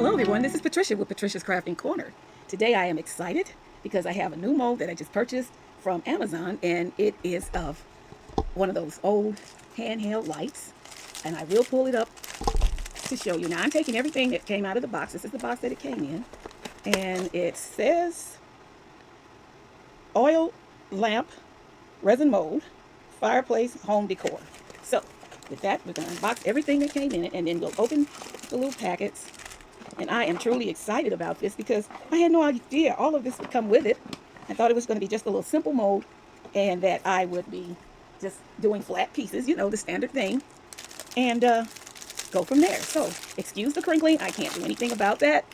Hello everyone, this is Patricia with Patricia's Crafting Corner. Today I am excited because I have a new mold that I just purchased from Amazon, and it is of one of those old handheld lights, and I will pull it up to show you. Now I'm taking everything that came out of the box. This is the box that it came in, and it says oil lamp resin mold fireplace home decor. So with that, we're going to unbox everything that came in it, and then we'll open the little packets. And I am truly excited about this because I had no idea all of this would come with it. I thought it was going to be just a little simple mold and that I would be just doing flat pieces, you know, the standard thing, and go from there. So excuse the crinkling. I can't do anything about that.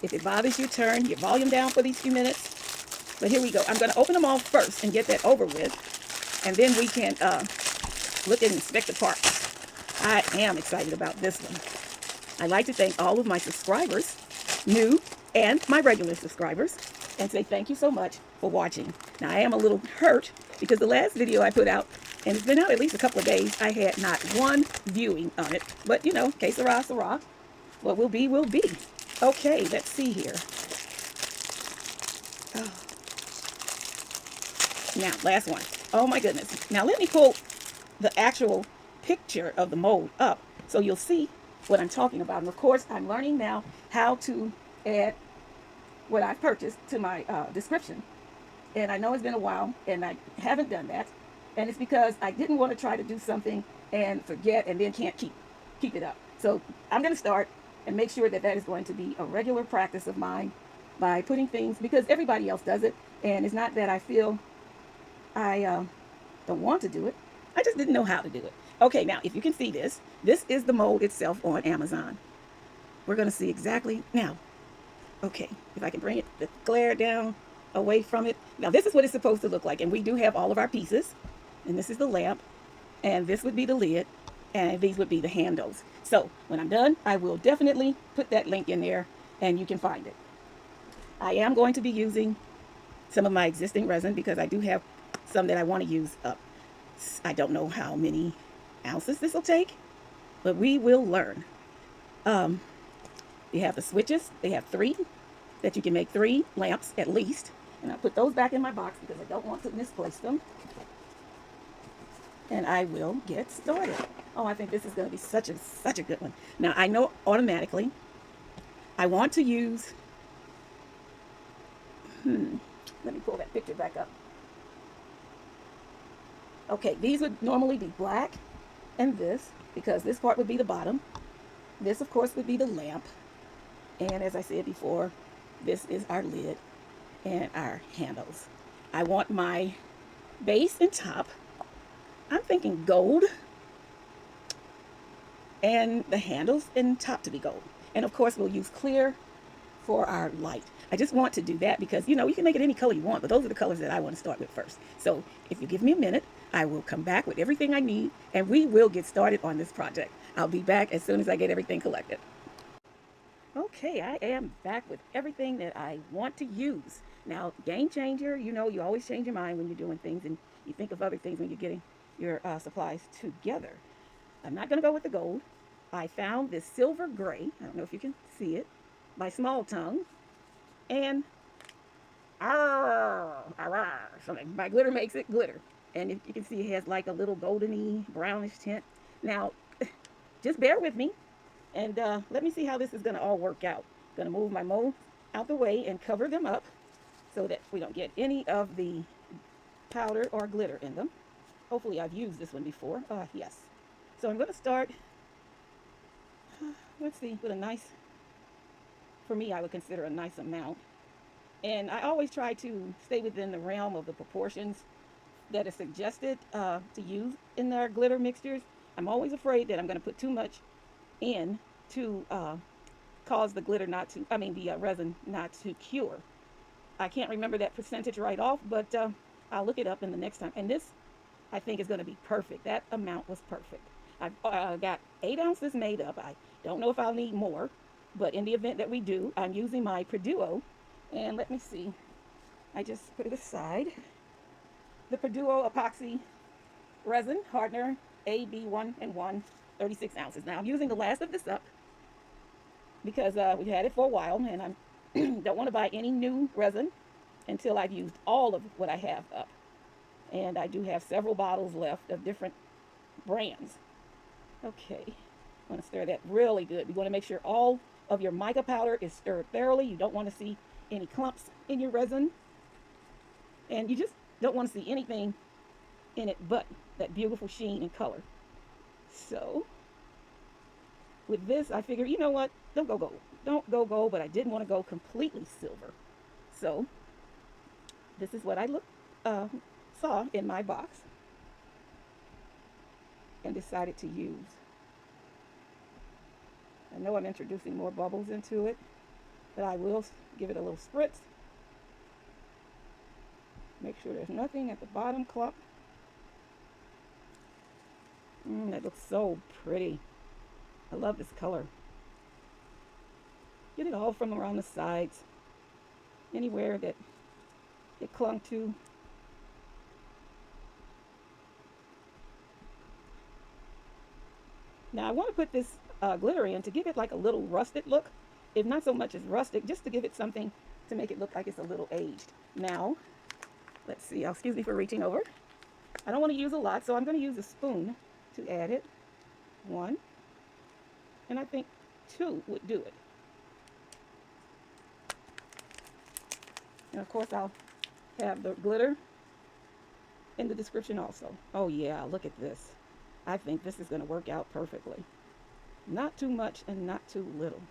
If it bothers you, turn your volume down for these few minutes. But here we go. I'm going to open them all first and get that over with. And then we can look and inspect the parts. I am excited about this one. I'd like to thank all of my subscribers, new and my regular subscribers, and say thank you so much for watching. Now, I am a little hurt because the last video I put out, and it's been out at least a couple of days, I had not one viewing on it. But, you know, que sera, sera. What will be, will be. Okay, let's see here. Oh. Now, last one. Oh, my goodness. Now, let me pull the actual picture of the mold up so you'll see what I'm talking about. And of course, I'm learning now how to add what I've purchased to my description. And I know it's been a while and I haven't done that. And it's because I didn't want to try to do something and forget and then can't keep it up. So I'm going to start and make sure that that is going to be a regular practice of mine by putting things, because everybody else does it. And it's not that I feel I don't want to do it. I just didn't know how to do it. Okay, now if you can see this, this is the mold itself on Amazon. We're going to see exactly now. Okay, if I can bring it, the glare down away from it. Now this is what it's supposed to look like, and we do have all of our pieces. And this is the lamp, and this would be the lid, and these would be the handles. So when I'm done, I will definitely put that link in there, and you can find it. I am going to be using some of my existing resin because I do have some that I want to use up. I don't know how many ounces this will take, but we will learn. You have the switches. They have 3 that you can make 3 lamps at least. And I'll put those back in my box because I don't want to misplace them. And I will get started. Oh, I think this is going to be such a good one. Now, I know automatically I want to use, let me pull that picture back up. Okay, these would normally be black and this, because this part would be the bottom. This, of course, would be the lamp. And as I said before, this is our lid and our handles. I want my base and top, I'm thinking gold, and the handles and top to be gold. And of course, we'll use clear for our light. I just want to do that because, you know, you can make it any color you want, but those are the colors that I want to start with first. So if you give me a minute, I will come back with everything I need, and we will get started on this project. I'll be back as soon as I get everything collected. Okay, I am back with everything that I want to use. Now, game changer, you know, you always change your mind when you're doing things, and you think of other things when you're getting your supplies together. I'm not going to go with the gold. I found this silver gray, I don't know if you can see it, by Small Tongue, and something. My glitter makes it glitter. And if you can see, it has like a little goldeny brownish tint. Now, just bear with me, and let me see how this is going to all work out. I'm going to move my mold out the way and cover them up so that we don't get any of the powder or glitter in them. Hopefully I've used this one before. Yes. So I'm going to start, let's see, with a nice, for me, I would consider a nice amount. And I always try to stay within the realm of the proportions that is suggested to use in our glitter mixtures. I'm always afraid that I'm going to put too much in to cause the glitter not to, the resin not to cure. I can't remember that percentage right off, but I'll look it up in the next time. And this, I think, is going to be perfect. That amount was perfect. I've got 8 ounces made up. I don't know if I'll need more, but in the event that we do, I'm using my Perduo. And let me see. I just put it aside. The Perduo epoxy resin hardener AB1 and 1, 36 ounces. Now I'm using the last of this up because we've had it for a while, and I don't want to buy any new resin until I've used all of what I have up. And I do have several bottles left of different brands. Okay, I want to stir that really good. You want to make sure all of your mica powder is stirred thoroughly. You don't want to see any clumps in your resin, and you just don't want to see anything in it but that beautiful sheen and color. So with this, I figure, you know what? Don't go gold. Don't go gold, but I didn't want to go completely silver. So this is what I saw in my box and decided to use. I know I'm introducing more bubbles into it, but I will give it a little spritz. Make sure there's nothing at the bottom clump. That looks so pretty. I love this color. Get it all from around the sides, anywhere that it clung to. Now I want to put this glitter in to give it like a little rusted look, if not so much as rustic, just to give it something to make it look like it's a little aged. Now, let's see, excuse me for reaching over. I don't want to use a lot, so I'm going to use a spoon to add it. 1, and I think 2 would do it. And of course I'll have the glitter in the description also. Oh yeah, look at this. I think this is going to work out perfectly. Not too much and not too little.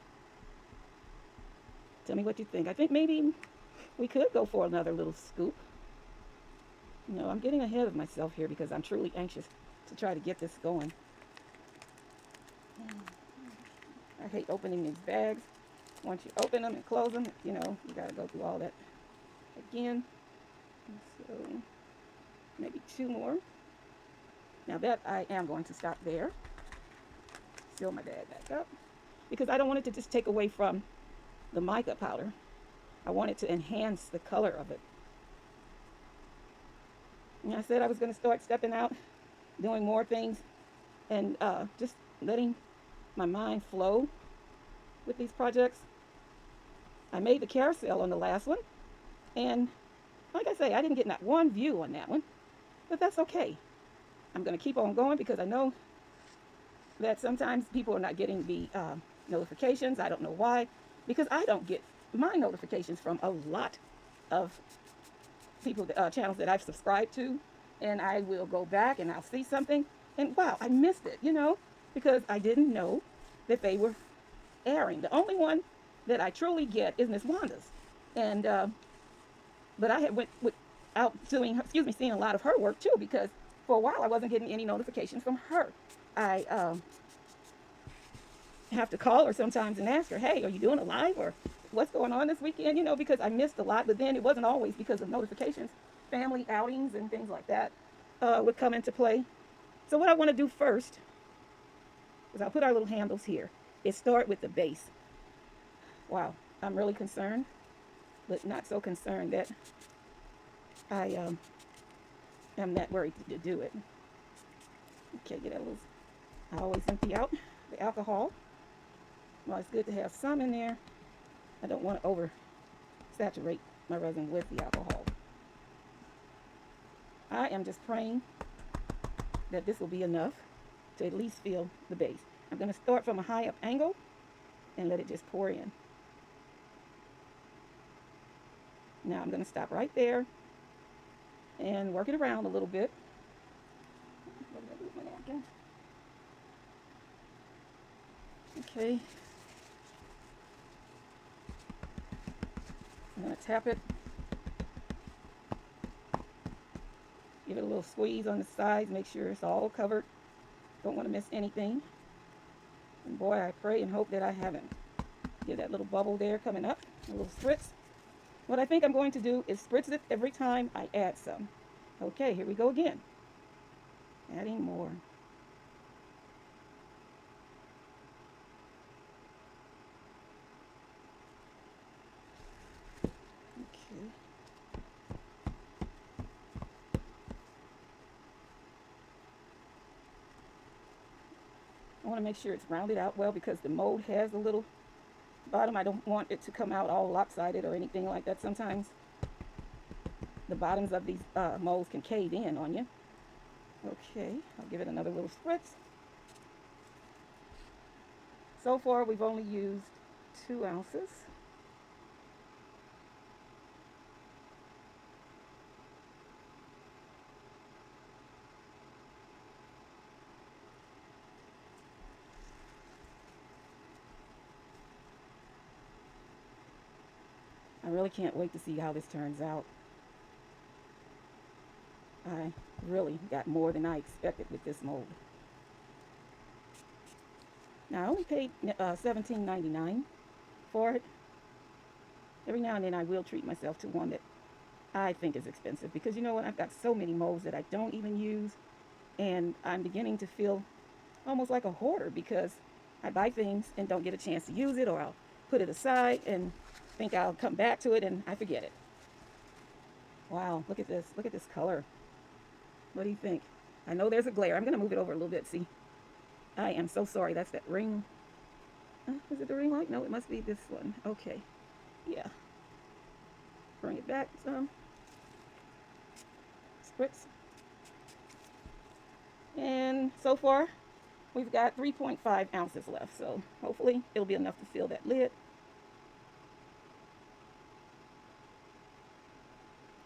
Tell me what you think. I think maybe we could go for another little scoop. No, I'm getting ahead of myself here because I'm truly anxious to try to get this going. I hate opening these bags. Once you open them and close them, you know, you got to go through all that again. So maybe 2 more. Now that I am going to stop there. Seal my bag back up because I don't want it to just take away from the mica powder. I want it to enhance the color of it. And I said I was going to start stepping out, doing more things, and just letting my mind flow with these projects. I made the carousel on the last one, and like I say, I didn't get not one view on that one, but that's okay. I'm going to keep on going because I know that sometimes people are not getting the notifications. I don't know why, because I don't get my notifications from a lot of people, channels that I've subscribed to, and I will go back and I'll see something, and wow, I missed it, you know, because I didn't know that they were airing. The only one that I truly get is Miss Wanda's, and but I had went out doing, seeing a lot of her work too, because for a while I wasn't getting any notifications from her. I have to call her sometimes and ask her, hey, are you doing a live, or what's going on this weekend? You know, because I missed a lot, but then it wasn't always because of notifications. Family outings and things like that would come into play. So what I want to do first is I'll put our little handles here. It start with the base. Wow, I'm really concerned, but not so concerned that I am that worried to do it. Okay, get that little. I always empty out the alcohol. Well, it's good to have some in there. I don't want to oversaturate my resin with the alcohol. I am just praying that this will be enough to at least feel the base. I'm going to start from a high up angle and let it just pour in. Now I'm going to stop right there and work it around a little bit. What did I do with my napkin? Okay. I'm going to tap it. Give it a little squeeze on the sides. Make sure it's all covered. Don't want to miss anything. And boy, I pray and hope that I haven't. Get that little bubble there coming up. A little spritz. What I think I'm going to do is spritz it every time I add some. Okay, here we go again. Adding more. Okay. I want to make sure it's rounded out well because the mold has a little bottom. I don't want it to come out all lopsided or anything like that. Sometimes the bottoms of these molds can cave in on you. Okay, I'll give it another little spritz. So far, we've only used 2 ounces. I really can't wait to see how this turns out. I really got more than I expected with this mold. Now, I only paid $17.99 for it. Every now and then I will treat myself to one that I think is expensive because you know what? I've got so many molds that I don't even use, and I'm beginning to feel almost like a hoarder because I buy things and don't get a chance to use it, or I'll put it aside and think I'll come back to it and I forget it. Wow, look at this. Look at this color. What do you think? I know there's a glare. I'm going to move it over a little bit. See, I am so sorry. That's that ring. Is it the ring light? No, it must be this one. Okay. Yeah. Bring it back some. Spritz. And so far, we've got 3.5 ounces left. So hopefully it'll be enough to fill that lid.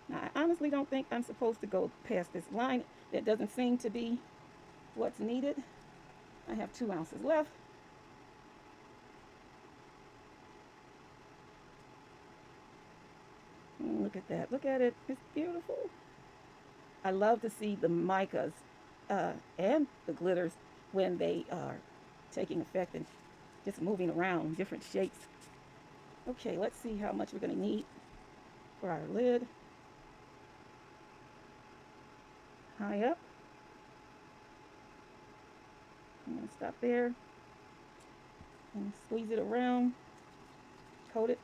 Now, I honestly don't think I'm supposed to go past this line. That doesn't seem to be what's needed. I have 2 ounces left. Look at that. Look at it. It's beautiful. I love to see the micas and the glitters when they are taking effect and just moving around different shapes. Okay, let's see how much we're going to need for our lid. High up. I'm going to stop there and squeeze it around, coat it.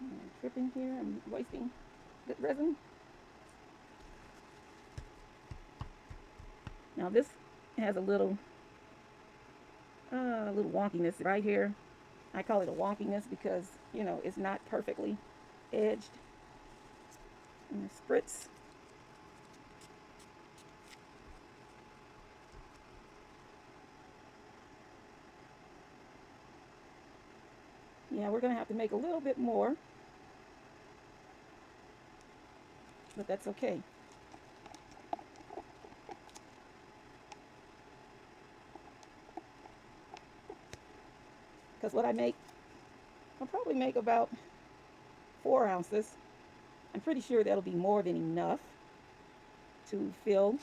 I'm tripping here. I'm wasting good resin. Now this has a little wonkiness right here. I call it a wonkiness because, you know, it's not perfectly edged. And a spritz. Yeah, we're going to have to make a little bit more, but that's okay. Because what I'll probably make about 4 ounces. I'm pretty sure that'll be more than enough to fill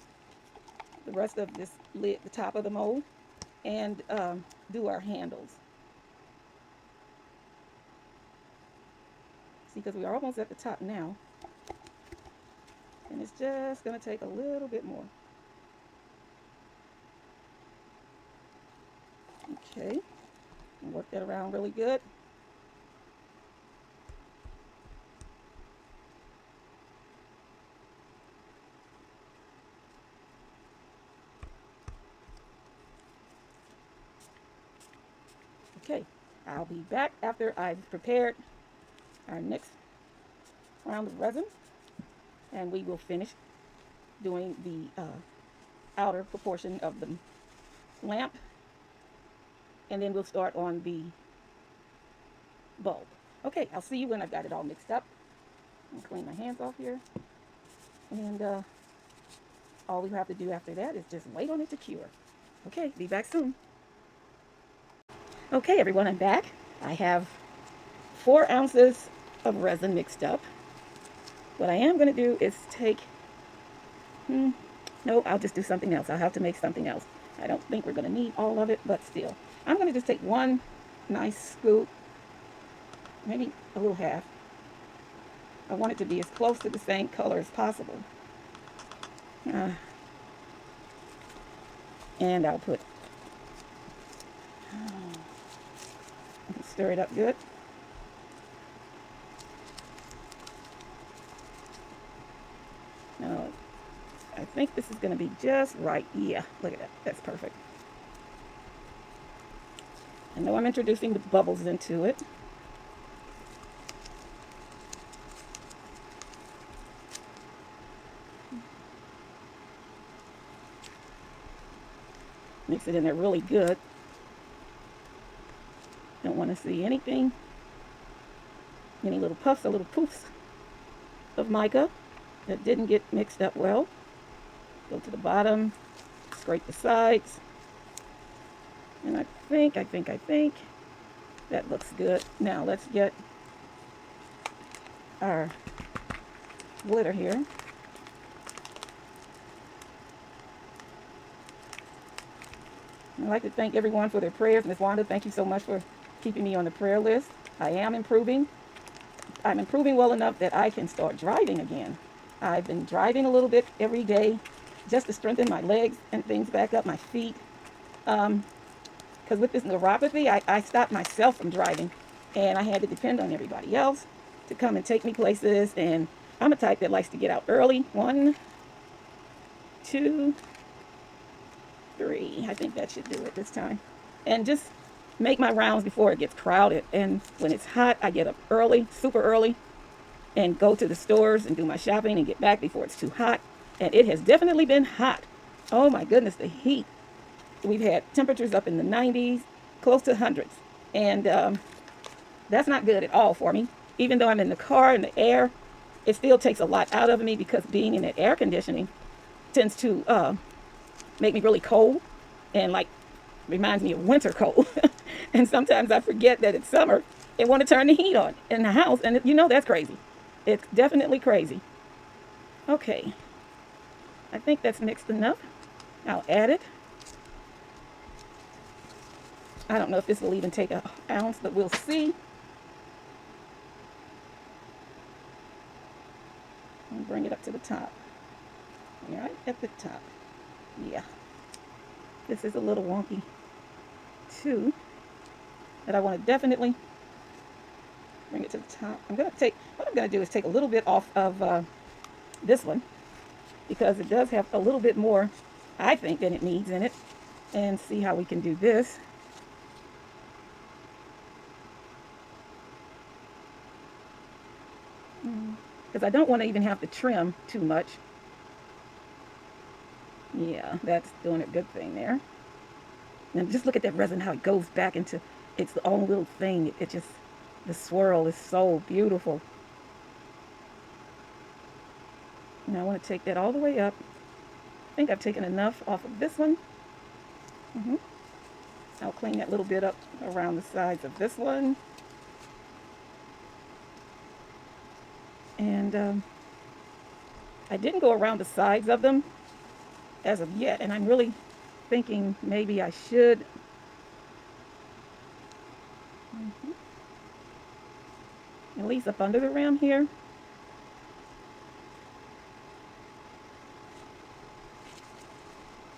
the rest of this lid, the top of the mold, and do our handles. See, because we are almost at the top now, and it's just going to take a little bit more. Okay, and work that around really good. Okay, I'll be back after I've prepared our next round of resin, and we will finish doing the outer proportion of the lamp, and then we'll start on the bulb. Okay, I'll see you when I've got it all mixed up. I'll clean my hands off here, and all we have to do after that is just wait on it to cure. Okay, be back soon. Okay, everyone, I'm back. I have 4 ounces of resin mixed up. What I am going to do is take, no, I'll just do something else. I'll have to make something else. I don't think we're going to need all of it, but still. I'm going to just take one nice scoop, maybe a little half. I want it to be as close to the same color as possible. And I'll put, stir it up good. Now, I think this is going to be just right. Yeah, look at that. That's perfect. I know I'm introducing the bubbles into it. Mix it in there really good. Don't want to see anything, any little puffs or little poofs of mica that didn't get mixed up well. Go to the bottom, scrape the sides, and I think that looks good. Now let's get our glitter here. I'd like to thank everyone for their prayers. Miss Wanda, thank you so much for keeping me on the prayer list. I am improving. I'm improving well enough that I can start driving again. I've been driving a little bit every day just to strengthen my legs and things back up, my feet. Because with this neuropathy, I stopped myself from driving, and I had to depend on everybody else to come and take me places. And I'm a type that likes to get out early. 1, 2, 3. I think that should do it this time. And just make my rounds before it gets crowded. And when it's hot, I get up early, super early, and go to the stores and do my shopping and get back before it's too hot. And it has definitely been hot. Oh my goodness, the heat. We've had temperatures up in the 90s, close to hundreds. And that's not good at all for me. Even though I'm in the car and the air, it still takes a lot out of me because being in that air conditioning tends to make me really cold and like reminds me of winter cold. And sometimes I forget that it's summer and want to turn the heat on in the house. And you know, that's crazy. It's definitely crazy. Okay. I think that's mixed enough. I'll add it. I don't know if this will even take an ounce, but we'll see. And bring it up to the top. Right at the top. Yeah. This is a little wonky too. But I want to definitely bring it to the top. What I'm going to do is take a little bit off of this one because it does have a little bit more, I think, than it needs in it. And see how we can do this. Because I don't want to even have to trim too much. Yeah, that's doing a good thing there. And just look at that resin, how it goes back into its own little thing. It just, the swirl is so beautiful. Now I want to take that all the way up. I think I've taken enough off of this one. I'll clean that little bit up around the sides of this one. And I didn't go around the sides of them as of yet, and I'm really thinking maybe I should. At least up under the rim here.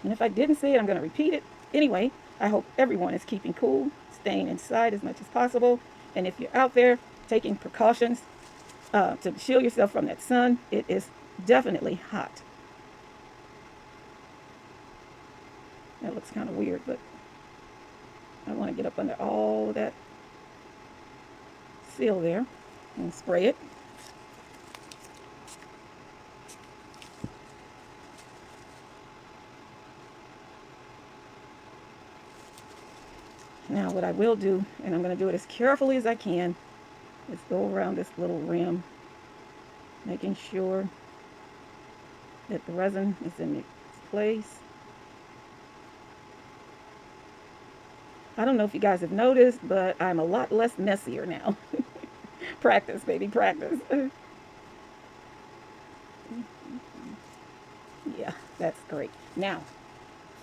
And if I didn't say it, I'm going to repeat it. Anyway, I hope everyone is keeping cool, staying inside as much as possible. And if you're out there taking precautions to shield yourself from that sun, it is definitely hot. That looks kind of weird, but I want to get up under all that seal there and spray it. Now what I will do, and I'm going to do it as carefully as I can, is go around this little rim, making sure that the resin is in its place. I don't know if you guys have noticed, but I'm a lot less messier now. Practice, baby, practice. Yeah, that's great. Now,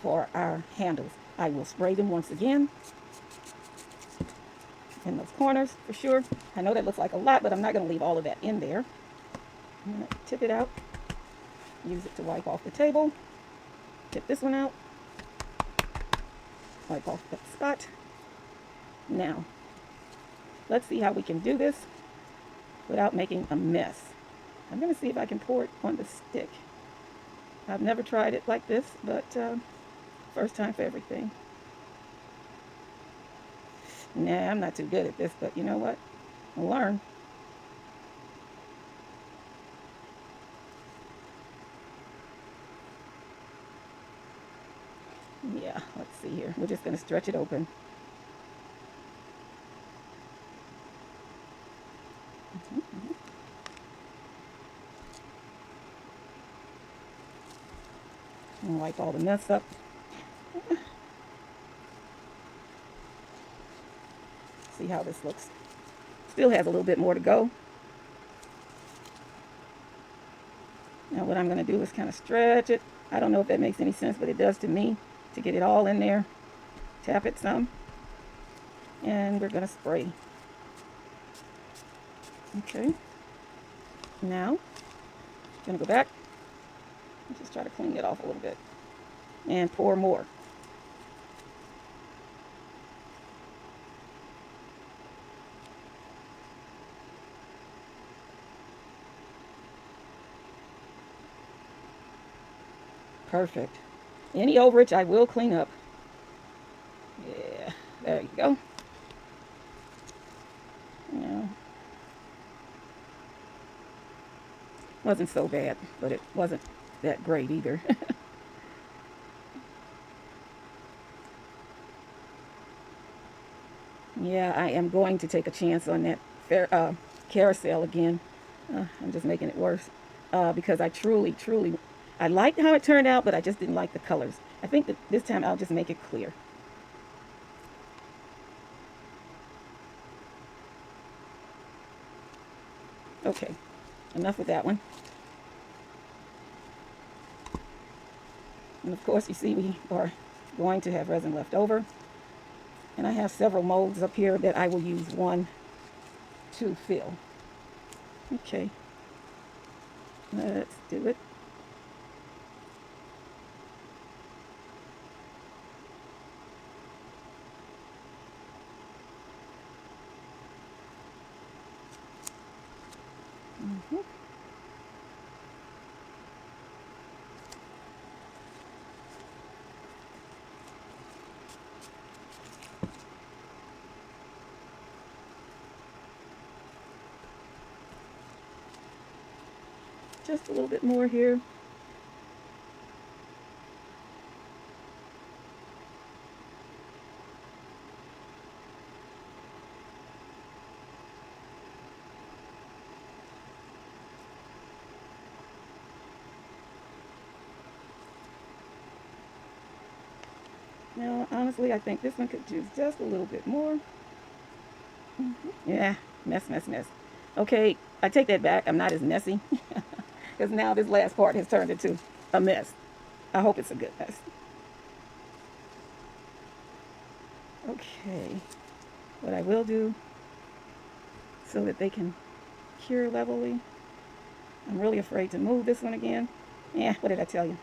for our handles, I will spray them once again in those corners for sure. I know that looks like a lot, but I'm not going to leave all of that in there. I'm going to tip it out, use it to wipe off the table, tip this one out, wipe off that spot. Now, let's see how we can do this without making a mess. I'm going to see if I can pour it on the stick. I've never tried it like this, but first time for everything. Nah, I'm not too good at this, but you know what? I'll learn. Yeah, let's see here. We're just going to stretch it open. And wipe all the mess up. See how this looks. Still has a little bit more to go. Now what I'm going to do is kind of stretch it. I don't know if that makes any sense, but it does to me, to get it all in there. Tap it some. And we're going to spray. Okay. Now, I'm going to go back and just try to clean it off a little bit. And pour more. Perfect. Any overage I will clean up. Yeah, there you go. Yeah. Wasn't so bad, but it wasn't that great either. Yeah, I am going to take a chance on that carousel again. I'm just making it worse because I truly, I liked how it turned out, but I just didn't like the colors. I think that this time I'll just make it clear. Okay, enough with that one. And of course, you see we are going to have resin left over. And I have several molds up here that I will use one to fill. Okay, let's do it. Mhm. Just a little bit more here. Now, honestly, I think this one could use just a little bit more. Yeah, mess. Okay, I take that back. I'm not as messy because now this last part has turned into a mess. I hope it's a good mess. Okay, what I will do so that they can cure levelly. I'm really afraid to move this one again. Yeah, what did I tell you?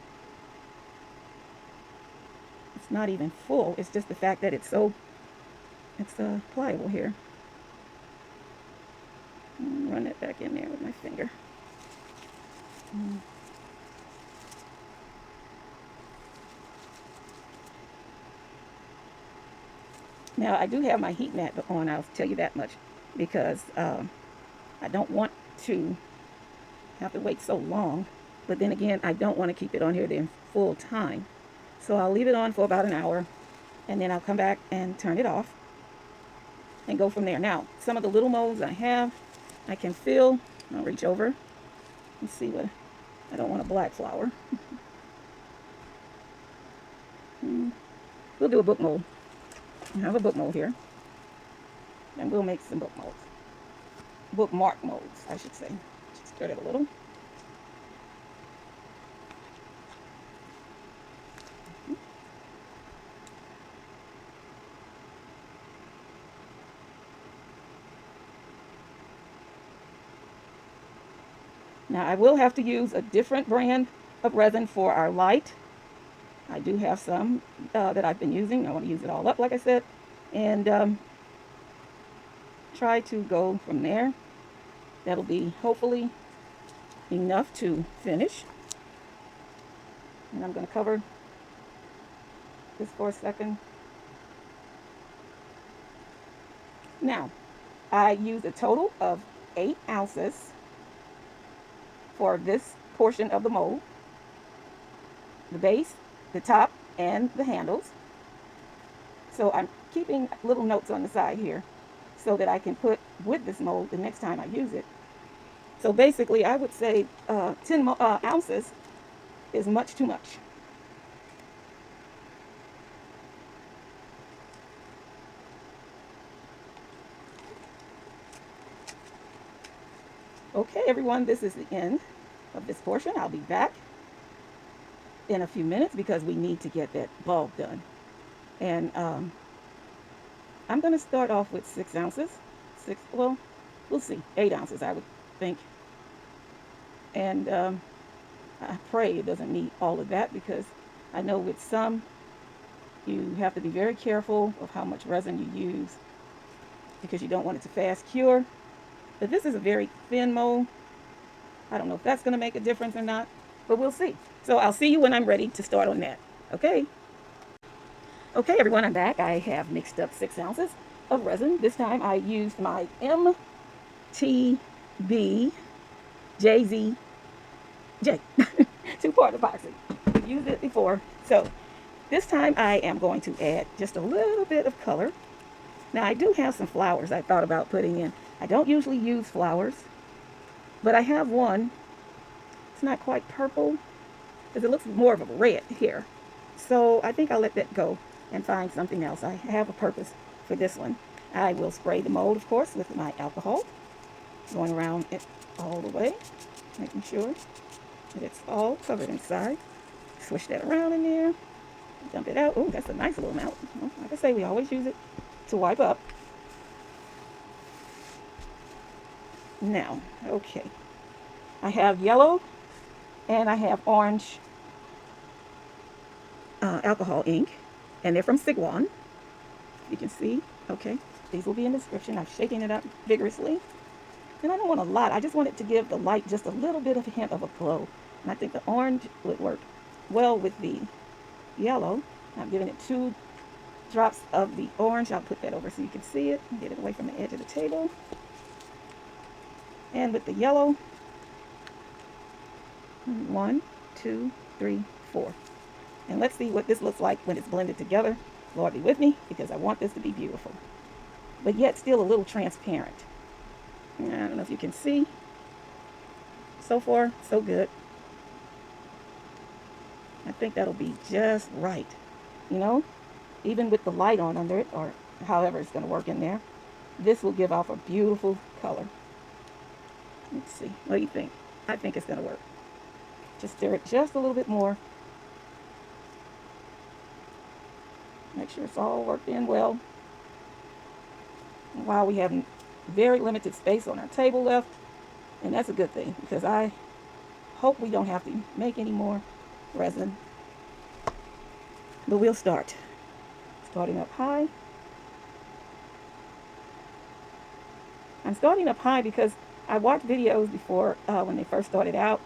It's not even full. It's just the fact that it's pliable here. Run it back in there with my finger. Mm. Now I do have my heat mat on. I'll tell you that much because I don't want to have to wait so long. But then again, I don't want to keep it on here the full time. So I'll leave it on for about an hour and then I'll come back and turn it off and go from there. Now, some of the little molds I have, I can fill. I'll reach over and see what, I don't want a black flower. We'll do a book mold. I have a book mold here. And we'll make some book molds. Bookmark molds, I should say. Just stir it a little. Now I will have to use a different brand of resin for our light. I do have some that I've been using. I want to use it all up, like I said, and try to go from there. That'll be hopefully enough to finish. And I'm going to cover this for a second. Now, I used a total of 8 ounces for this portion of the mold, the base, the top, and the handles. So I'm keeping little notes on the side here so that I can put with this mold the next time I use it. So basically, I would say 10 ounces is much too much. Okay, everyone, this is the end of this portion. I'll be back in a few minutes because we need to get that bulb done. And I'm going to start off with 6 ounces. Well, we'll see. 8 ounces, I would think. And I pray it doesn't need all of that because I know with some, you have to be very careful of how much resin you use because you don't want it to fast cure. But this is a very thin mold. I don't know if that's going to make a difference or not, but we'll see. So I'll see you when I'm ready to start on that. Okay? Okay, everyone, I'm back. I have mixed up 6 ounces of resin. This time I used my MTB JZJ 2-part epoxy. I've used it before. So this time I am going to add just a little bit of color. Now I do have some flowers I thought about putting in. I don't usually use flowers, but I have one. It's not quite purple because it looks more of a red here. So I think I'll let that go and find something else. I have a purpose for this one. I will spray the mold, of course, with my alcohol, going around it all the way, making sure that it's all covered inside. Swish that around in there, dump it out. Oh, that's a nice little amount. Well, like I say, we always use it to wipe up. Now, okay, I have yellow and I have orange alcohol ink, and they're from Sigwan. You can see, okay, these will be in the description. I'm shaking it up vigorously, and I don't want a lot. I just want it to give the light just a little bit of a hint of a glow, and I think the orange would work well with the yellow. I'm giving it 2 drops of the orange. I'll put that over so you can see it and get it away from the edge of the table. And with the yellow, 1, 2, 3, 4. And let's see what this looks like when it's blended together. Lord be with me, because I want this to be beautiful, but yet still a little transparent. I don't know if you can see. So far, so good. I think that'll be just right. You know, even with the light on under it, or however it's going to work in there, this will give off a beautiful color. Let's see. What do you think? I think it's going to work. Just stir it just a little bit more. Make sure it's all worked in well. And while we have very limited space on our table left, and that's a good thing because I hope we don't have to make any more resin. But we'll start. Starting up high. I'm starting up high because I watched videos before when they first started out,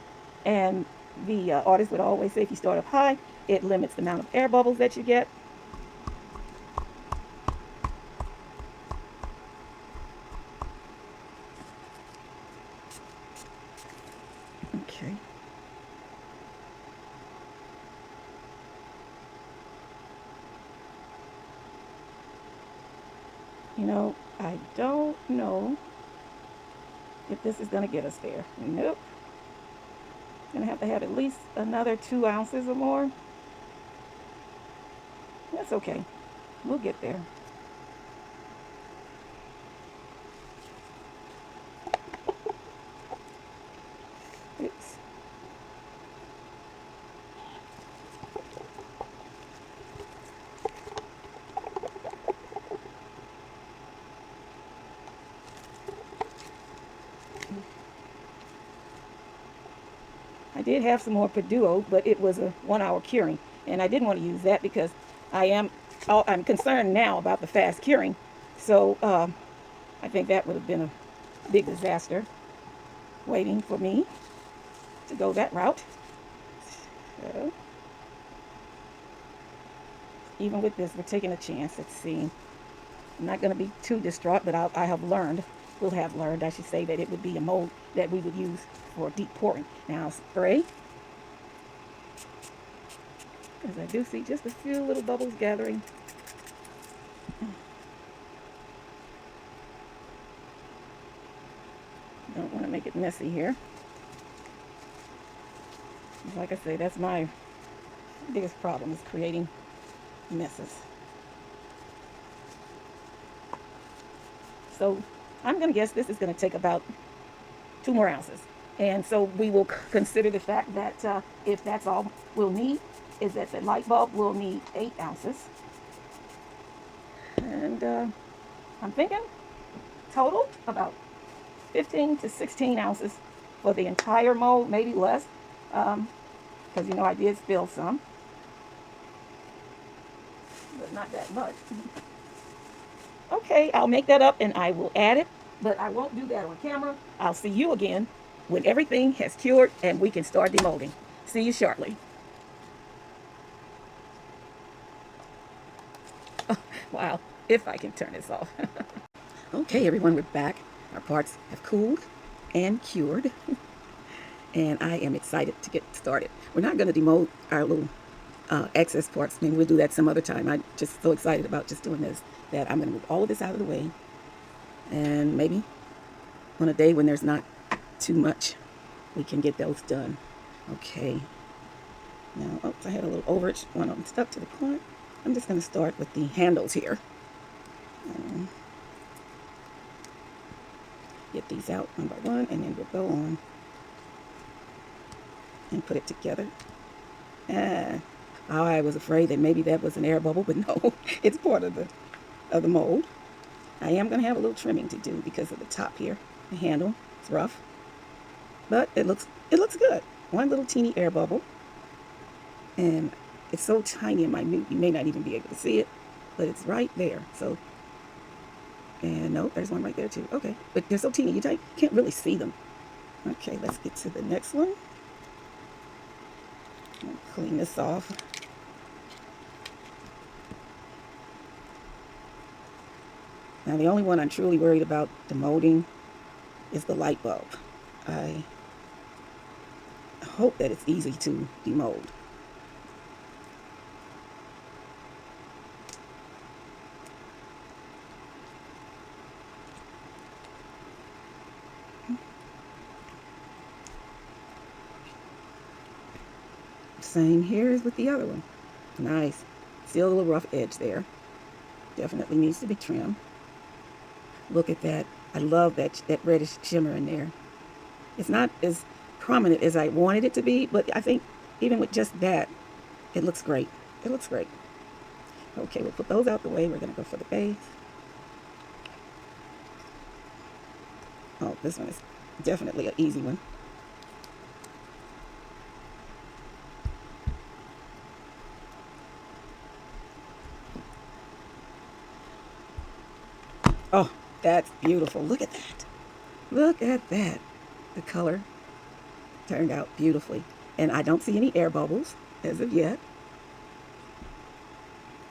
and the artist would always say if you start up high, it limits the amount of air bubbles that you get. Okay. You know, I don't know if this is going to get us there. Nope. Going to have at least another 2 ounces or more. That's okay. We'll get there. Oops. I did have some more Perduo, but it was a 1-hour curing, and I didn't want to use that because I'm concerned now about the fast curing. So I think that would have been a big disaster waiting for me to go that route. So even with this, we're taking a chance. Let's see. I'm not going to be too distraught, but I have learned, will have learned, I should say, that it would be a mold that we would use for deep pouring. Now, spray, as I do see just a few little bubbles gathering. Don't want to make it messy here. Like I say, that's my biggest problem, is creating messes. So I'm going to guess this is going to take about 2 more ounces. And so we will consider the fact that if that's all we'll need, is that the light bulb will need 8 ounces. And I'm thinking total about 15 to 16 ounces for the entire mold, maybe less, because you know I did spill some, but not that much. Okay, I'll make that up and I will add it, but I won't do that on camera. I'll see you again when everything has cured and we can start demolding. See you shortly. Wow, if I can turn this off. Okay, everyone, we're back. Our parts have cooled and cured, and I am excited to get started. We're not going to demold our little excess parts. Maybe we'll do that some other time. I'm just so excited about just doing this that I'm going to move all of this out of the way, and maybe on a day when there's not too much, we can get those done. Okay. Now, oops, I had a little overage. One of them stuck to the corner. I'm just going to start with the handles here. Get these out one by one, and then we'll go on and put it together. I was afraid that maybe that was an air bubble, but no, it's part of the mold. I am going to have a little trimming to do because of the top here. The handle, it's rough, but it looks good. One little teeny air bubble, and it's so tiny and minute you may not even be able to see it, but it's right there. So, and no, there's one right there too. Okay, but they're so teeny you can't really see them. Okay, let's get to the next one. Clean this off. Now, the only one I'm truly worried about demolding is the light bulb. I hope that it's easy to demold. Same here as with the other one. Nice. Still a little rough edge there. Definitely needs to be trimmed. Look at that. I love that reddish shimmer in there. It's not as prominent as I wanted it to be, but I think even with just that, it looks great. It looks great. Okay, we'll put those out the way. We're going to go for the base. Oh, this one is definitely an easy one. Oh, that's beautiful. Look at that. Look at that. The color turned out beautifully. And I don't see any air bubbles as of yet.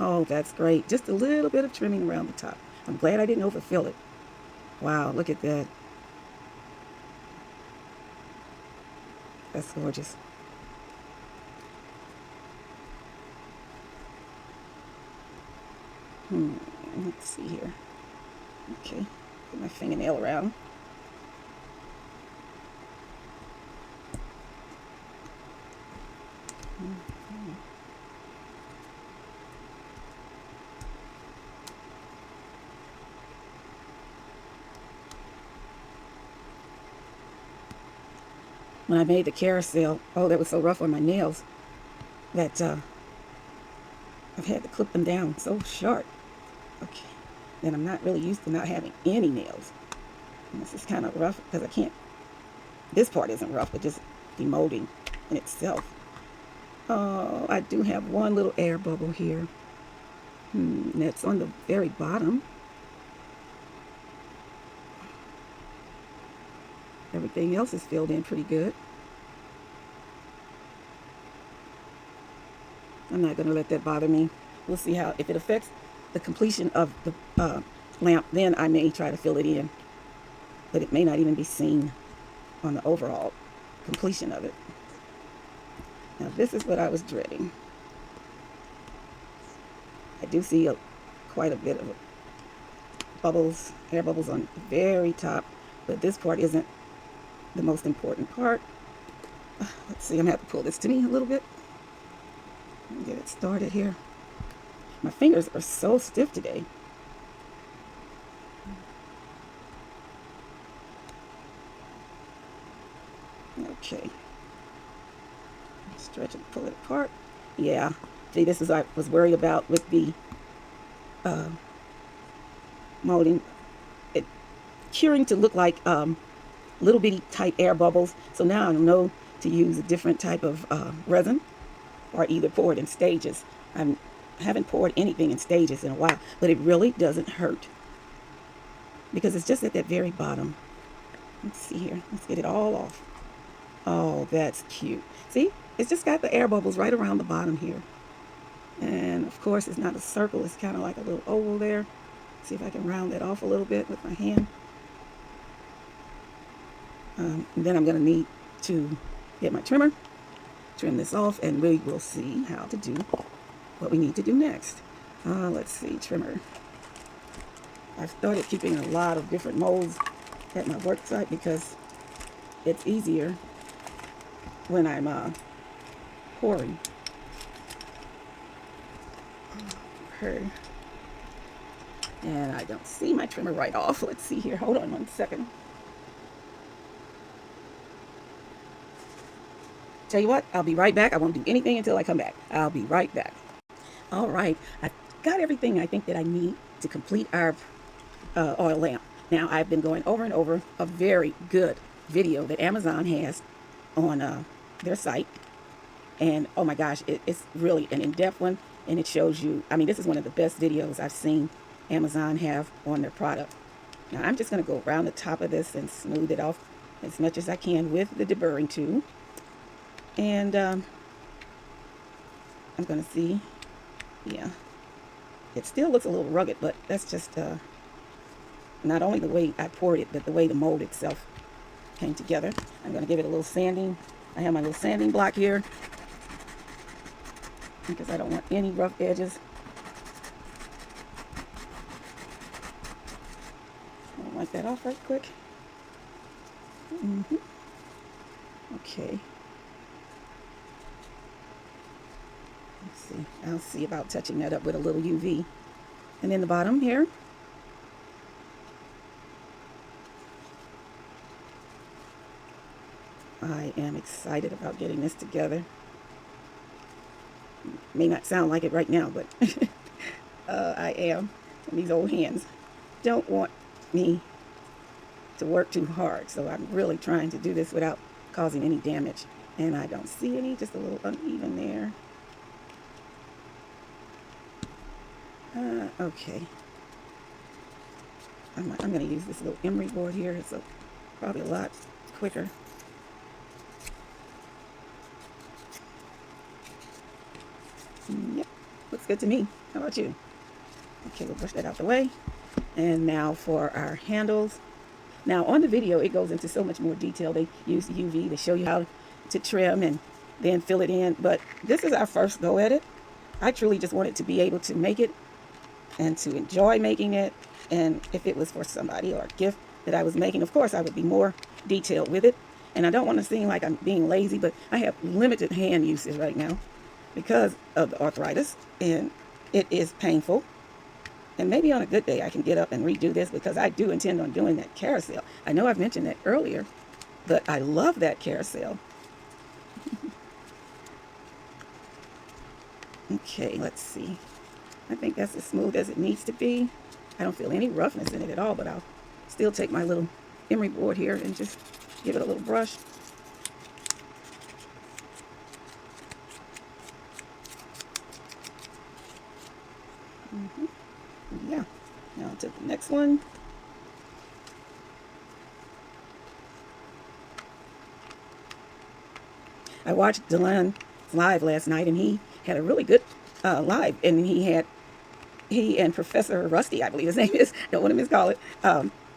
Oh, that's great. Just a little bit of trimming around the top. I'm glad I didn't overfill it. Wow, look at that. That's gorgeous. Let's see here. Okay, put my fingernail around. When I made the carousel, oh, that was so rough on my nails that I've had to clip them down so sharp. Okay, and I'm not really used to not having any nails. And this is kind of rough because I can't, this part isn't rough, but just demolding in itself. Oh, I do have one little air bubble here. That's on the very bottom. Everything else is filled in pretty good. I'm not going to let that bother me. we'll see how, if it affects the completion of the lamp, then I may try to fill it in. But it may not even be seen on the overall completion of it. Now this is what I was dreading. I do see quite a bit of bubbles, air bubbles on the very top, but this part isn't the most important part. Let's see, I'm gonna have to pull this to me a little bit and get it started here. My fingers are so stiff today. Okay. Stretch and pull it apart. Yeah. See, this is what I was worried about with the molding. It curing to look like little bitty type air bubbles. So now I know to use a different type of resin, or either pour it in stages. I haven't poured anything in stages in a while, but it really doesn't hurt because it's just at that very bottom. Let's see here. Let's get it all off. Oh, that's cute. See, it's just got the air bubbles right around the bottom here. And of course, it's not a circle. It's kind of like a little oval there. See if I can round that off a little bit with my hand. And then I'm going to need to get my trimmer, trim this off, and we will see how to do what we need to do next. Let's see, trimmer. I've started keeping a lot of different molds at my work site because it's easier when I'm pouring. Okay. And I don't see my trimmer right off. Let's see here. Hold on 1 second. Tell you what, I'll be right back. I won't do anything until I come back. I'll be right back. All right. I got everything I think that I need to complete our oil lamp. Now, I've been going over and over a very good video that Amazon has on their site. And oh my gosh, it's really an in-depth one. And it shows you, I mean, this is one of the best videos I've seen Amazon have on their product. Now, I'm just going to go around the top of this and smooth it off as much as I can with the deburring tool. And I'm going to see, yeah, it still looks a little rugged, but that's just not only the way I poured it, but the way the mold itself came together. I'm going to give it a little sanding. I have my little sanding block here because I don't want any rough edges. I'll wipe that off right quick. Okay. Let's see. I'll see about touching that up with a little UV. And then the bottom here. I am excited about getting this together. May not sound like it right now, but I am. And these old hands don't want me to work too hard, so I'm really trying to do this without causing any damage. And I don't see any, just a little uneven there. Okay. I'm going to use this little emery board here. It's probably a lot quicker. Yep, looks good to me. How about you? Okay, we'll brush that out the way. And now for our handles. Now on the video, it goes into so much more detail. They use the UV to show you how to trim and then fill it in. But this is our first go at it. I truly just wanted to be able to make it and to enjoy making it. And if it was for somebody or a gift that I was making, of course, I would be more detailed with it. And I don't want to seem like I'm being lazy, but I have limited hand usage right now because of the arthritis, and it is painful. And maybe on a good day I can get up and redo this because I do intend on doing that carousel. I know I've mentioned that earlier, but I love that carousel. Okay, let's see. I think that's as smooth as it needs to be. I don't feel any roughness in it at all, but I'll still take my little emery board here and just give it a little brush. Yeah. Now to the next one. I watched Dylan live last night, and he had a really good live, and he and Professor Rusty, I believe his name is, don't want to miscall it.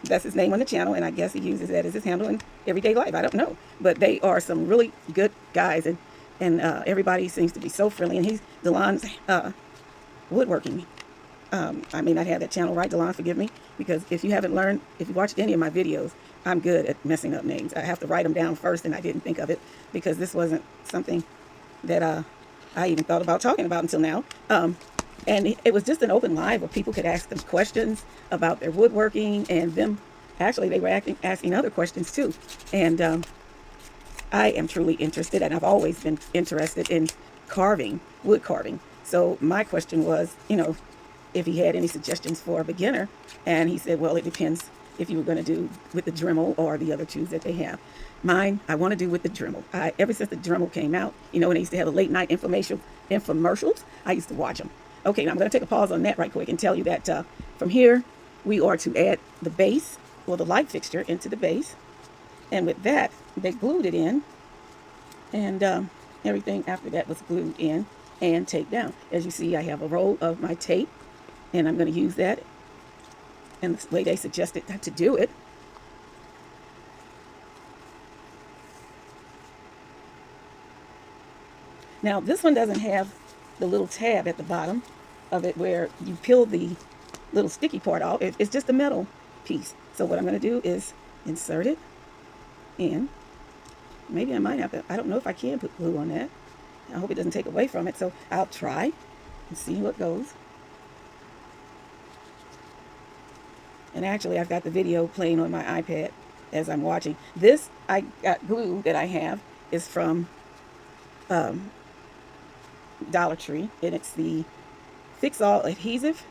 That's his name on the channel, and I guess he uses that as his handle in everyday life. I don't know, but they are some really good guys, and everybody seems to be so friendly. And he's Delon's woodworking. I may not have that channel right, Delon, forgive me, because if you haven't learned, if you watched any of my videos, I'm good at messing up names. I have to write them down first, and I didn't think of it because this wasn't something that I even thought about talking about until now. And it was just an open live where people could ask them questions about their woodworking, and actually they were asking other questions too. And I am truly interested, and I've always been interested in wood carving. So my question was, if he had any suggestions for a beginner. And he said, well, it depends if you were going to do with the Dremel or the other tools that they have. Mine, I want to do with the Dremel. Ever since the Dremel came out, when they used to have the late night infomercials, I used to watch them. Okay, now I'm going to take a pause on that right quick and tell you that from here, we are to add the base, or the light fixture, into the base. And with that, they glued it in, and everything after that was glued in and taped down. As you see, I have a roll of my tape, and I'm going to use that and the way they suggested to do it. Now, this one doesn't have the little tab at the bottom of it where you peel the little sticky part off. It's just a metal piece. So what I'm going to do is insert it in. Maybe I might have to, I don't know if I can put glue on that. I hope it doesn't take away from it. So I'll try and see what goes. And actually, I've got the video playing on my iPad as I'm watching. This glue that I have is from Dollar Tree, and it's the Fix All adhesive.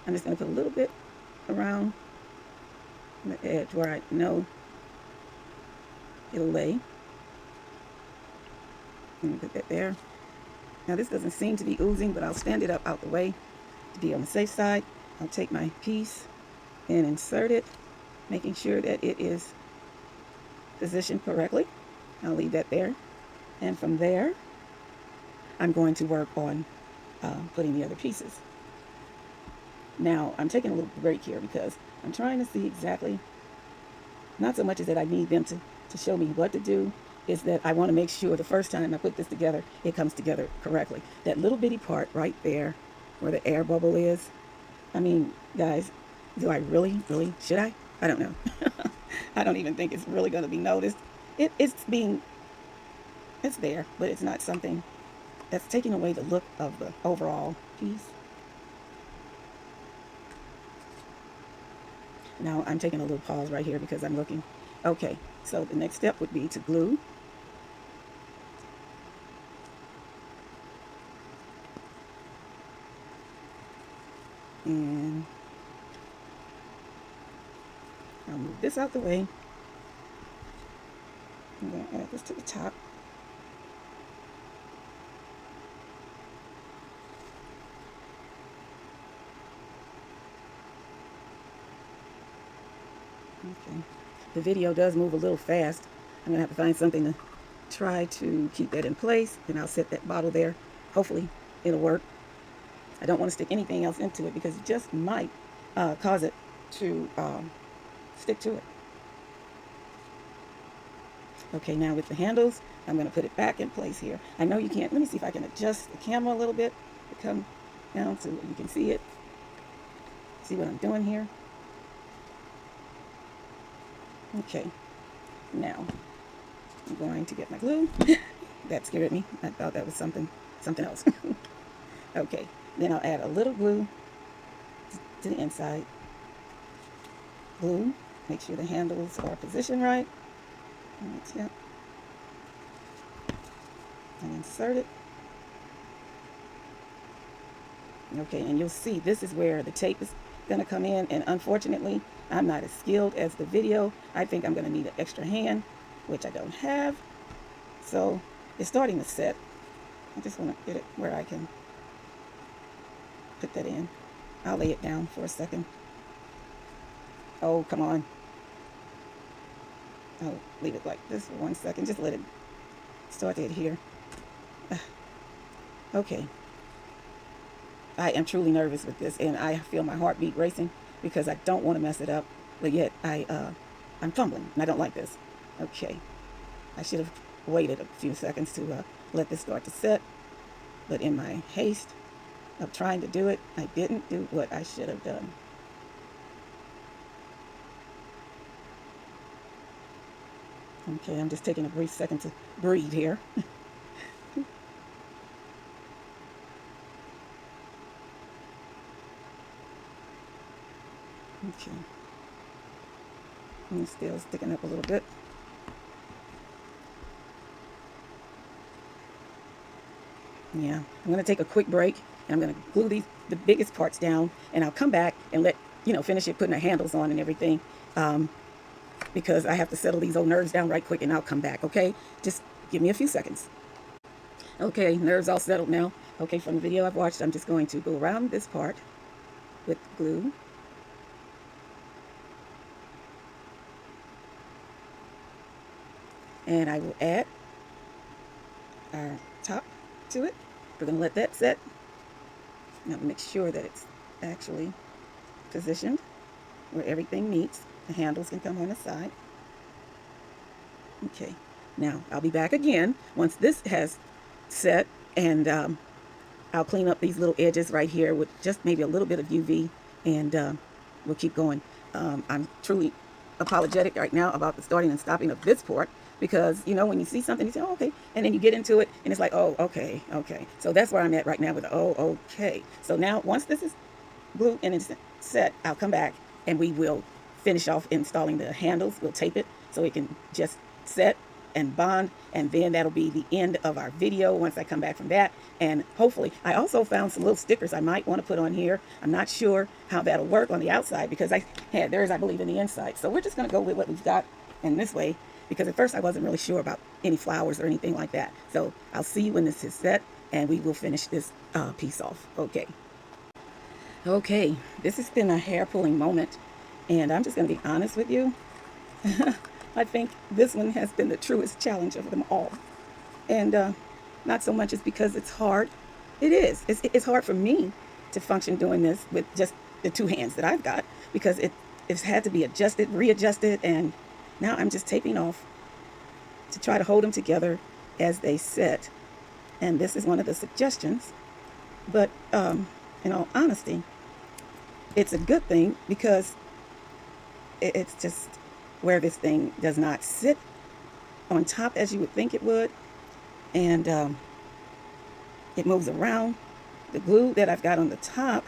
I'm just going to put a little bit around the edge where I know it'll lay. And put that there. Now this doesn't seem to be oozing, but I'll stand it up out the way to be on the safe side. I'll take my piece and insert it, making sure that it is positioned correctly. I'll leave that there. And from there, I'm going to work on putting the other pieces. Now, I'm taking a little break here because I'm trying to see exactly, not so much as that I need them to show me what to do, is that I want to make sure the first time I put this together, it comes together correctly. That little bitty part right there where the air bubble is, I mean, guys, do I really, should I? I don't know. I don't even think it's really going to be noticed. It's there, but it's not something that's taking away the look of the overall piece. Now I'm taking a little pause right here because I'm looking. Okay, so the next step would be to glue. And I'll move this out the way. I'm going to add this to the top. Okay. The video does move a little fast. I'm going to have to find something to try to keep that in place, and I'll set that bottle there. Hopefully it'll work. I don't want to stick anything else into it because it just might cause it to stick to it. Okay, now with the handles, I'm going to put it back in place here. I know you can't. Let me see if I can adjust the camera a little bit to come down so you can see it. See what I'm doing here? Okay, now I'm going to get my glue. That scared me. I thought that was something else. Okay, then I'll add a little glue to the inside. Glue, make sure the handles are positioned right. Yep. And insert it. Okay, and you'll see this is where the tape is going to come in, and unfortunately I'm not as skilled as the video. I think I'm going to need an extra hand, which I don't have. So it's starting to set. I just want to get it where I can put that in. I'll lay it down for a second. Oh, come on. I'll leave it like this for 1 second. Just let it start to adhere. Okay. I am truly nervous with this, and I feel my heartbeat racing because I don't want to mess it up, but yet I'm fumbling, and I don't like this. Okay, I should have waited a few seconds to let this start to set, but in my haste of trying to do it, I didn't do what I should have done. Okay, I'm just taking a brief second to breathe here. Okay, and it's still sticking up a little bit. Yeah, I'm going to take a quick break, and I'm going to glue the biggest parts down, and I'll come back and finish it, putting the handles on and everything, because I have to settle these old nerves down right quick, and I'll come back, okay? Just give me a few seconds. Okay, nerves all settled now. Okay, from the video I've watched, I'm just going to go around this part with glue. And I will add our top to it. We're going to let that set. Now make sure that it's actually positioned where everything meets. The handles can come on the side. Okay, now I'll be back again once this has set, and I'll clean up these little edges right here with just maybe a little bit of UV, and we'll keep going. I'm truly apologetic right now about the starting and stopping of this part, because when you see something, you say, oh, okay, and then you get into it and it's like, oh, okay. So that's where I'm at right now with the, oh, okay. So now once this is glued and it's set, I'll come back and we will finish off installing the handles. We'll tape it so it can just set and bond, and then that'll be the end of our video once I come back from that. And hopefully, I also found some little stickers I might want to put on here. I'm not sure how that'll work on the outside, because I had theirs, I believe, in the inside. So we're just going to go with what we've got in this way, because at first I wasn't really sure about any flowers or anything like that. So I'll see you when this is set, and we will finish this piece off. Okay, this has been a hair-pulling moment, and I'm just going to be honest with you. I think this one has been the truest challenge of them all. And not so much as because it's hard. It is. It's hard for me to function doing this with just the two hands that I've got, because it's had to be adjusted, readjusted, and now I'm just taping off to try to hold them together as they sit. And this is one of the suggestions. But in all honesty, it's a good thing, because it's just where this thing does not sit on top as you would think it would, and it moves around. The glue that I've got on the top,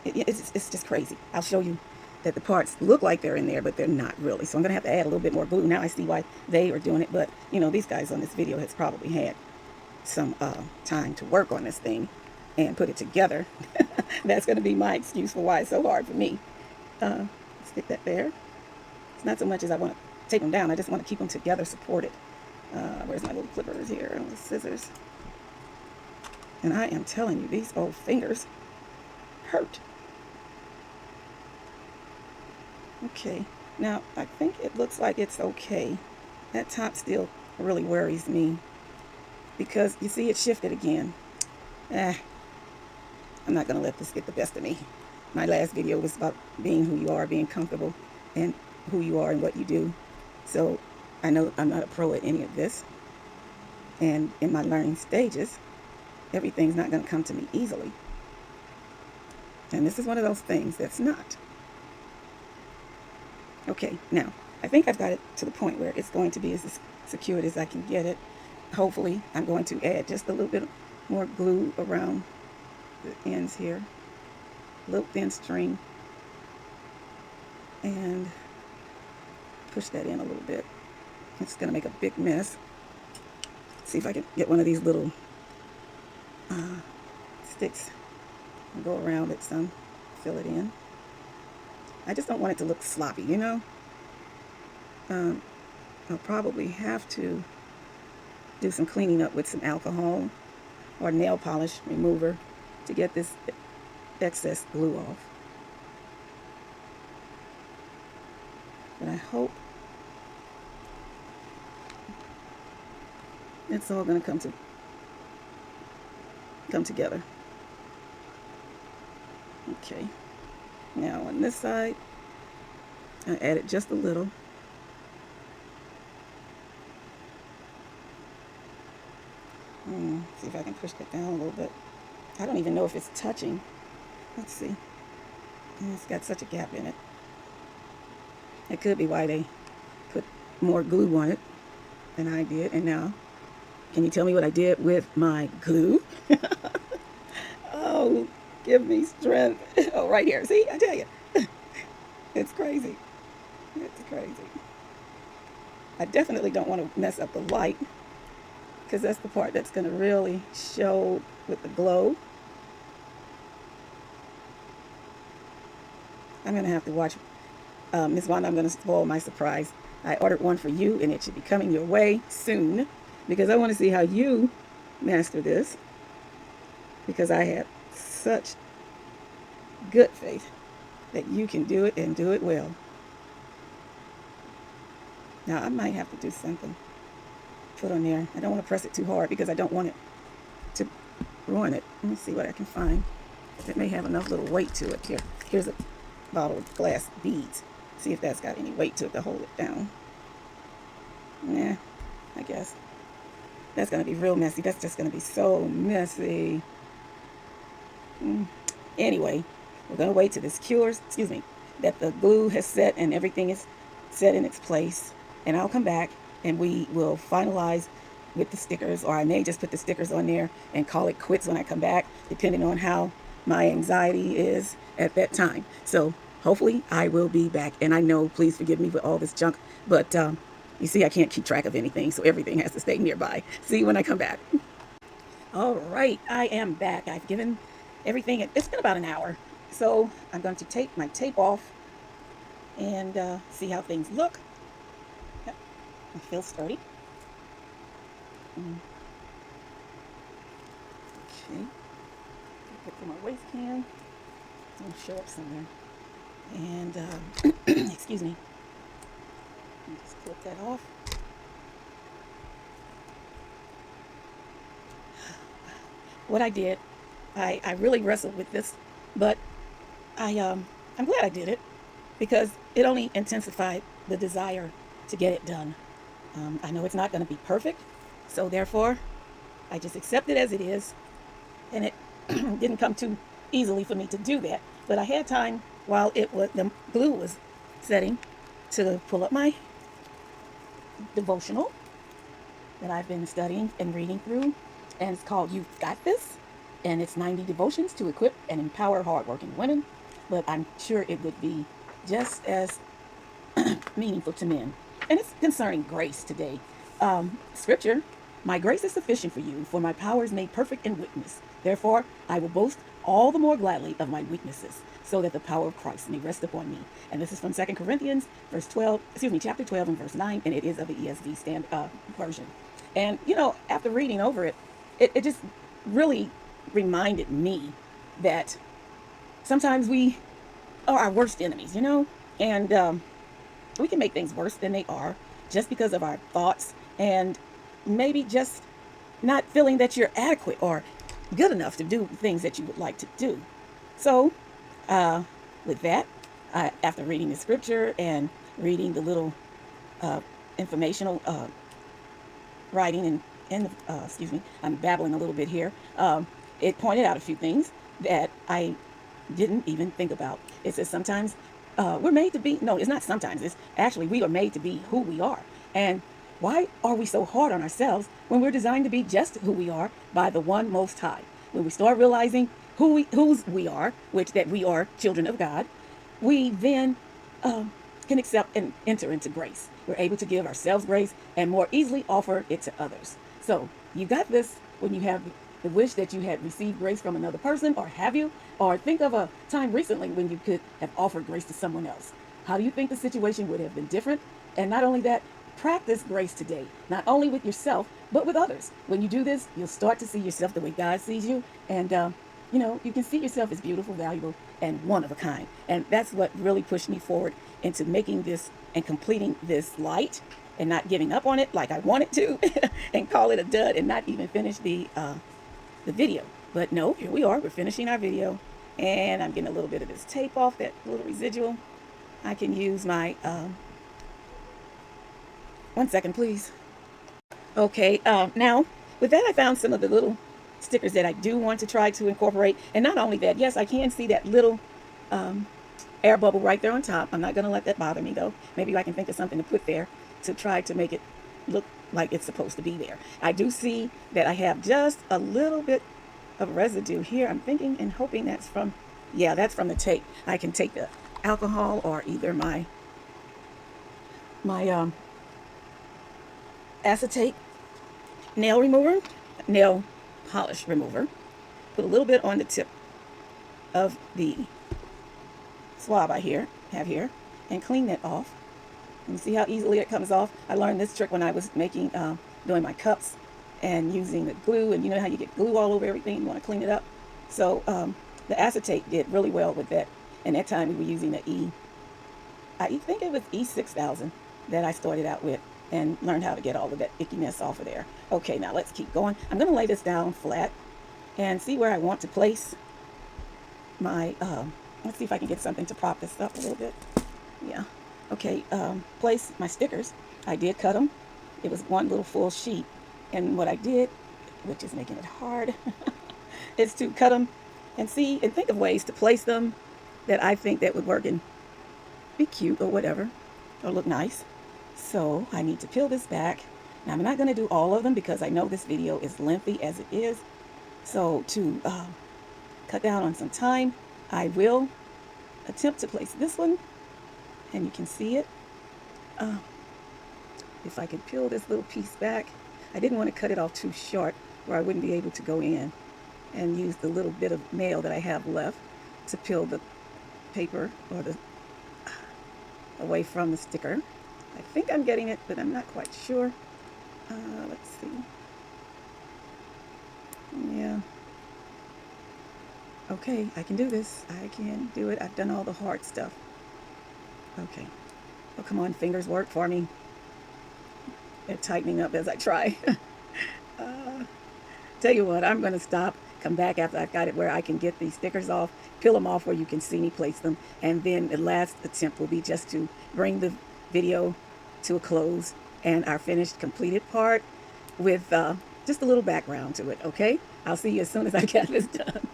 it's just crazy. I'll show you that the parts look like they're in there, but they're not really. So I'm going to have to add a little bit more glue. Now I see why they are doing it, but these guys on this video has probably had some time to work on this thing and put it together. That's going to be my excuse for why it's so hard for me. Stick that there. It's not so much as I want to take them down. I just want to keep them together, supported. Where's my little clippers here? The scissors. And I am telling you, these old fingers hurt. Okay, now I think it looks like it's okay. That top still really worries me, because you see it shifted again. I'm not going to let this get the best of me. My last video was about being who you are, being comfortable, and who you are and what you do. So I know I'm not a pro at any of this. And in my learning stages, everything's not going to come to me easily. And this is one of those things that's not. Okay, now, I think I've got it to the point where it's going to be as secured as I can get it. Hopefully, I'm going to add just a little bit more glue around the ends here. A little thin string. And push that in a little bit. It's going to make a big mess. See if I can get one of these little sticks and go around it some, fill it in. I just don't want it to look sloppy, I'll probably have to do some cleaning up with some alcohol or nail polish remover to get this excess glue off. But I hope it's all going to come together. Okay, now on this side, I added just a little. See if I can push that down a little bit. I don't even know if it's touching. Let's see. It's got such a gap in it. It could be why they put more glue on it than I did. And now, can you tell me what I did with my glue? Oh, give me strength. Oh, right here. See, I tell you. It's crazy. It's crazy. I definitely don't want to mess up the light, because that's the part that's going to really show with the glow. I'm going to have to watch Miss Wanda. I'm going to spoil my surprise. I ordered one for you, and it should be coming your way soon, because I want to see how you master this, because I have such good faith that you can do it and do it well. Now, I might have to do something. Put on there. I don't want to press it too hard because I don't want it to ruin it. Let me see what I can find. It may have enough little weight to it. Here's a bottle of glass beads. See if that's got any weight to it to hold it down. Nah, I guess. That's going to be real messy. That's just going to be so messy. Anyway, we're going to wait till this cures, that the glue has set and everything is set in its place. And I'll come back and we will finalize with the stickers, or I may just put the stickers on there and call it quits when I come back, depending on how my anxiety is at that time. So hopefully I will be back. And I know, please forgive me for all this junk, but you see, I can't keep track of anything, so everything has to stay nearby. See you when I come back. All right, I am back. I've given everything, it's been about an hour. So I'm going to take my tape off and see how things look. Yep, I feel sturdy. Okay, get to my waste can. It'll show up somewhere. And excuse me. Just clip that off. What I did, I really wrestled with this, but I'm glad I did it, because it only intensified the desire to get it done. I know it's not going to be perfect, so therefore I just accept it as it is, and it didn't come too easily for me to do that. But I had time while the glue was setting to pull up my devotional that I've been studying and reading through, and it's called You've Got This, and it's 90 devotions to equip and empower hardworking women. But I'm sure it would be just as meaningful to men. And it's concerning grace today. Scripture, my grace is sufficient for you, for my power is made perfect in weakness. Therefore, I will boast all the more gladly of my weaknesses, so that the power of Christ may rest upon me. And this is from 2 Corinthians chapter 12 and verse 9, and it is of the ESV version. And, after reading over it, it just really reminded me that sometimes we are our worst enemies, and we can make things worse than they are just because of our thoughts, and maybe just not feeling that you're adequate or good enough to do things that you would like to do. So, with that, after reading the scripture and reading the little informational writing I'm babbling a little bit here. It pointed out a few things that I didn't even think about. It says sometimes we're made to be, no, it's not sometimes, it's actually we are made to be who we are. And why are we so hard on ourselves when we're designed to be just who we are by the one Most High? When we start realizing whose we are, which that we are children of God, we then can accept and enter into grace. We're able to give ourselves grace and more easily offer it to others. So you got this when you have the wish that you had received grace from another person, or have you? Or think of a time recently when you could have offered grace to someone else. How do you think the situation would have been different? And not only that, practice grace today, not only with yourself, but with others. When you do this, you'll start to see yourself the way God sees you. And, you can see yourself as beautiful, valuable, and one of a kind. And that's what really pushed me forward into making this and completing this light and not giving up on it like I wanted to and call it a dud and not even finish the video. But no, here we are. We're finishing our video. And I'm getting a little bit of this tape off, that little residual. I can use my, 1 second please. Okay, now with that I found some of the little stickers that I do want to try to incorporate. And not only that, yes, I can see that little um, air bubble right there on top. I'm not going to let that bother me though. Maybe I can think of something to put there to try to make it look like it's supposed to be there. I do see that I have just a little bit of residue here. I'm thinking and hoping that's from, yeah, that's from the tape. I can take the alcohol or either my acetate nail remover, nail polish remover, put a little bit on the tip of the swab I have here, and clean it off. And see how easily it comes off? I learned this trick when I was doing my cups and using the glue, and you know how you get glue all over everything, you want to clean it up. So the acetate did really well with that. And that time we were using the I think it was E6000 that I started out with and learned how to get all of that ickiness off of there. Okay, now let's keep going. I'm going to lay this down flat and see where I want to place my, let's see if I can get something to prop this up a little bit. Yeah. Okay, place my stickers. I did cut them. It was one little full sheet. And what I did, which is making it hard, is to cut them and see and think of ways to place them that I think that would work and be cute or whatever, or look nice. So I need to peel this back. Now I'm not going to do all of them because I know this video is lengthy as it is. So to cut down on some time, I will attempt to place this one, and you can see it. If I can peel this little piece back, I didn't want to cut it off too short where I wouldn't be able to go in and use the little bit of nail that I have left to peel the paper or the away from the sticker. I think I'm getting it, but I'm not quite sure. Let's see. Yeah. Okay, I can do this. I can do it. I've done all the hard stuff. Okay. Oh, come on, fingers, work for me. They're tightening up as I try. Tell you what, I'm going to stop, come back after I've got it where I can get these stickers off, peel them off where you can see me place them, and then the last attempt will be just to bring the video to a close and our finished completed part with just a little background to it, okay? I'll see you as soon as I get this done.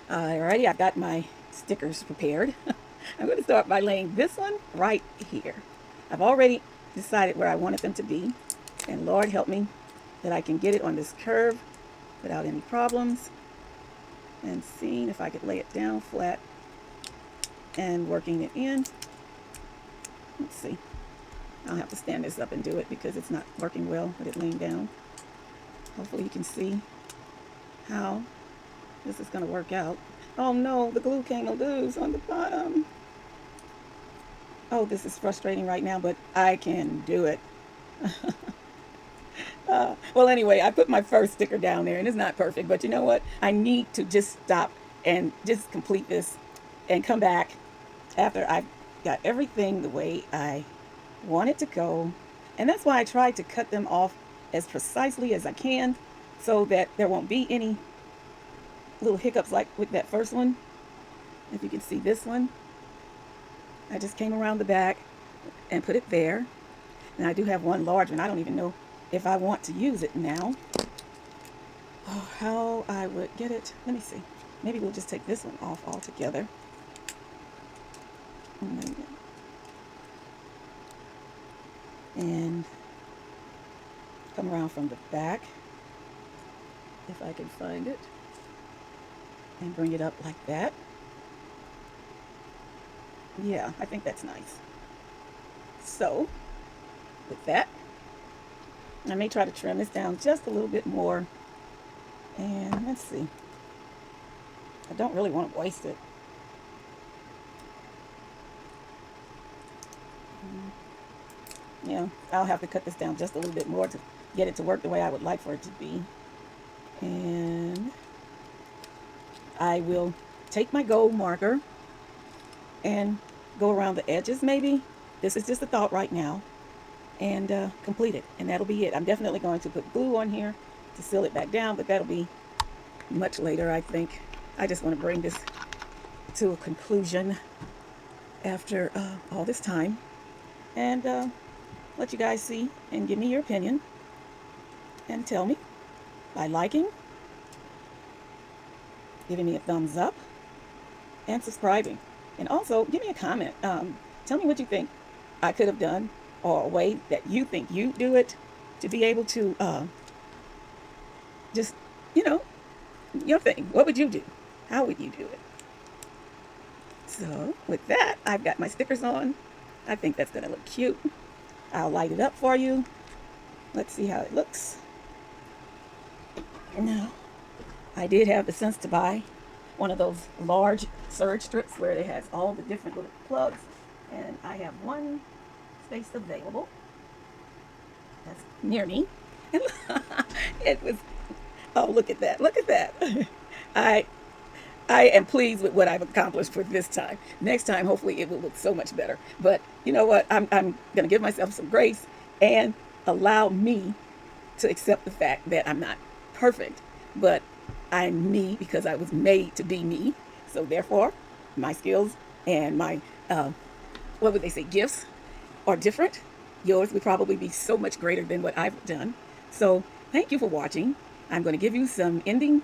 Alrighty, I've got my stickers prepared. I'm going to start by laying this one right here. I've already decided where I wanted them to be, and Lord help me that I can get it on this curve without any problems, and seeing if I could lay it down flat and working it in. Let's see. I'll have to stand this up and do it because it's not working well with it laying down. Hopefully you can see how this is going to work out. Oh no, the glue came loose on the bottom. Oh, this is frustrating right now, but I can do it. Well, anyway, I put my first sticker down there, and it's not perfect, but you know what? I need to just stop and just complete this and come back after I've got everything the way I want it to go. And that's why I try to cut them off as precisely as I can so that there won't be any little hiccups like with that first one. If you can see this one, I just came around the back and put it there. And I do have one large one. I don't even know if I want to use it now. Oh, how I would get it. Let me see. Maybe we'll just take this one off altogether. And come around from the back, if I can find it, and bring it up like that. Yeah, I think that's nice. So, with that, I may try to trim this down just a little bit more. And let's see. I don't really want to waste it. Yeah, I'll have to cut this down just a little bit more to get it to work the way I would like for it to be. And I will take my gold marker and go around the edges maybe. This is just a thought right now. And complete it. And that'll be it. I'm definitely going to put glue on here to seal it back down, but that'll be much later, I think. I just want to bring this to a conclusion after all this time and let you guys see and give me your opinion and tell me by liking, giving me a thumbs up, and subscribing. And also, give me a comment. Tell me what you think I could have done or a way that you think you do it to be able to just, you know, your thing. What would you do? How would you do it? So with that, I've got my stickers on. I think that's going to look cute. I'll light it up for you. Let's see how it looks. Now, I did have the sense to buy one of those large surge strips where it has all the different little plugs. And I have one space available. That's near me. And it was, oh, look at that. Look at that. I am pleased with what I've accomplished for this time. Next time, hopefully, it will look so much better. But you know what? I'm going to give myself some grace and allow me to accept the fact that I'm not perfect, but I'm me because I was made to be me. So therefore, my skills and my, what would they say, gifts are different. Yours would probably be so much greater than what I've done. So thank you for watching. I'm going to give you some ending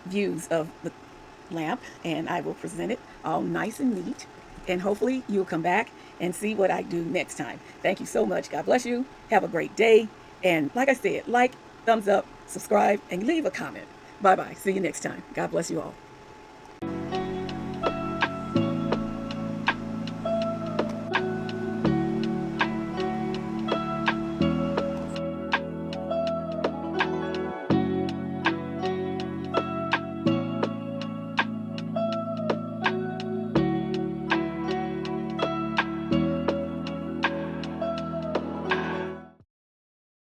views of the lamp and I will present it all nice and neat. And hopefully you'll come back and see what I do next time. Thank you so much. God bless you. Have a great day. And like I said, like, thumbs up, subscribe, and leave a comment. Bye-bye. See you next time. God bless you all.